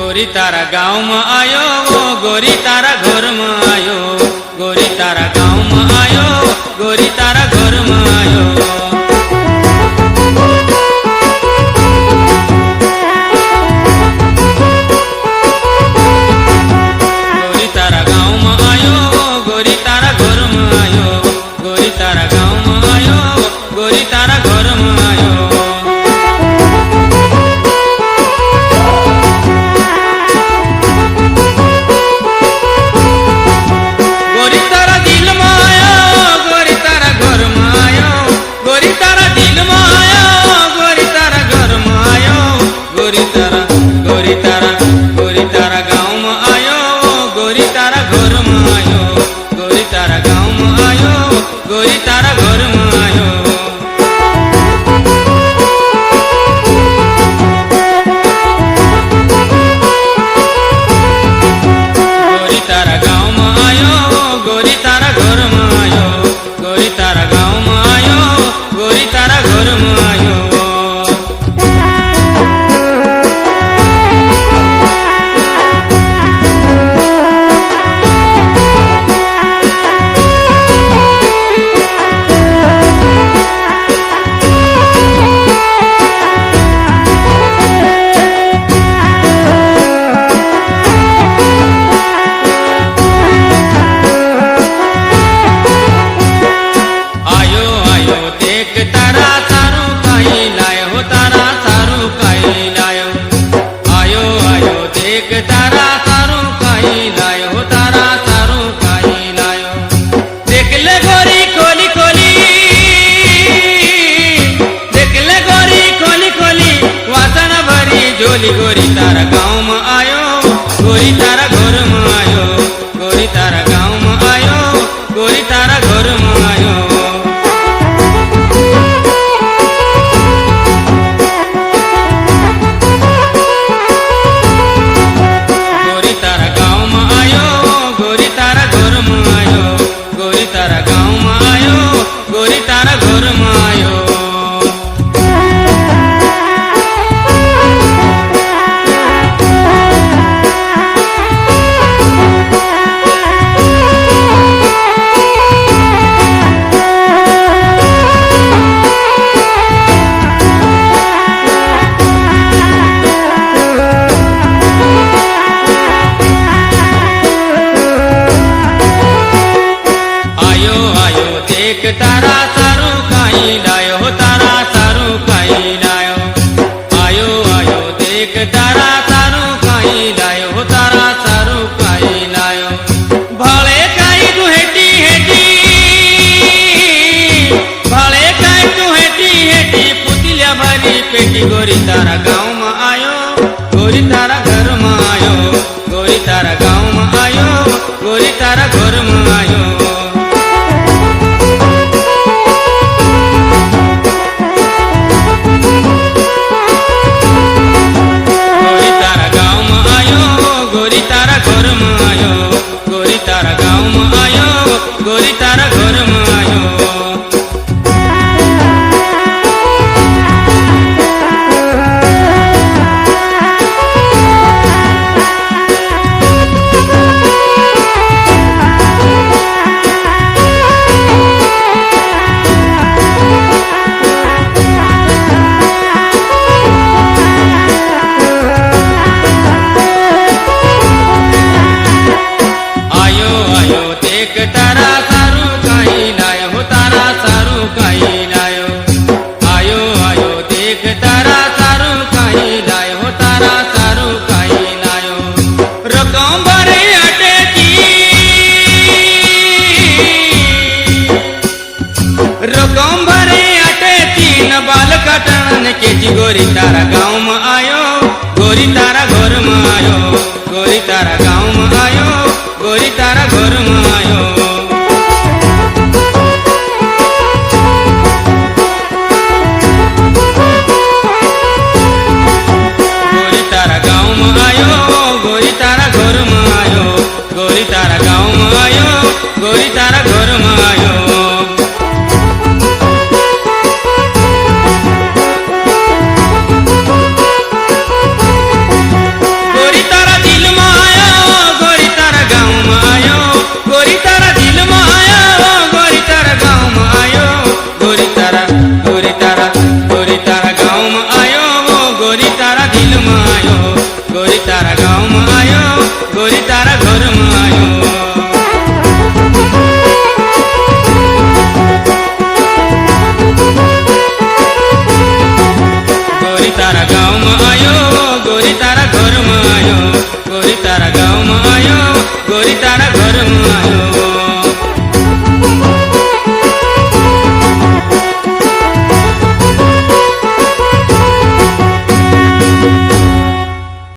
गोरी तारा गाँव में आयो, गोरी तारा घर में आयो, गोरी तारा गाँव में आयो, गोरी तारा घर में आयो। गोरी तारा गाँव में आयो, गोरी तारा घर में आयो, गोरी तारा गाँव में आयो, गोरी तारा घर में आयो। गोरी तारा गाँव में आयो, गोरी तारा घर में आयो, गोरी तारा गाँव में आयो, गोरी तारा घर में आयो। गोरी तारा गाँव में आयो, गोरी तारा घर में आयो, गोरी तारा गाँव में आयो, गोरी तारा घर में आयो। तारा सारू काई लायो हो, तारा सारू काई लायो। आयो आयो देख तारा सारू काई लायो हो, तारा सारू काई लायो। देख ले गोरी खोली खोली, देख ले गोरी खोली खोली, वासन भरी झोली। गोरी तारा गाँव में आयो, गोरी तारा घर में आयो, गोरी तारा गाँव में आयो, गोरी तारा घर में आयो। गोरी तारा गाँव में आयो, गोरी तारा घर में आयो। देख तारा सारू काई लायो हो, तारा सारू काई लायो। आयो आयो देख तारा सारू काई लायो हो, तारा सारू काई लायो। भाले काई तू हेटी हेटी, भाले काई तू हेटी हेटी, पुतलिया भरी पेटी। गोरी तारा गाँव में आयो, गोरी तारा घर में आयो, गोरी तारा गाँव में आयो, गोरी तारा घर में आयो। गोरी तारा घर में आयो, गोरी तारा गाँव में आयो, गोरी तारा घर में आयो। देख तारा सारू काई लायो हो, तारा सारू काई लायो। आयो आयो देख तारा सारू काई लायो हो, तारा सारू काई लायो। रकम भरे अटे की, रकम भरे अटे तीन बाल कटन के जी। गोरी तारा गाँव में आयो, गोरी तारा घर में आयो, गोरी तारा गाँव में आयो, गोरी तारा घर में आयो। गोरी तारा गाँव में आयो, गोरी तारा घर में आयो, गोरी तारा गाँव में आयो, गोरी तारा घर में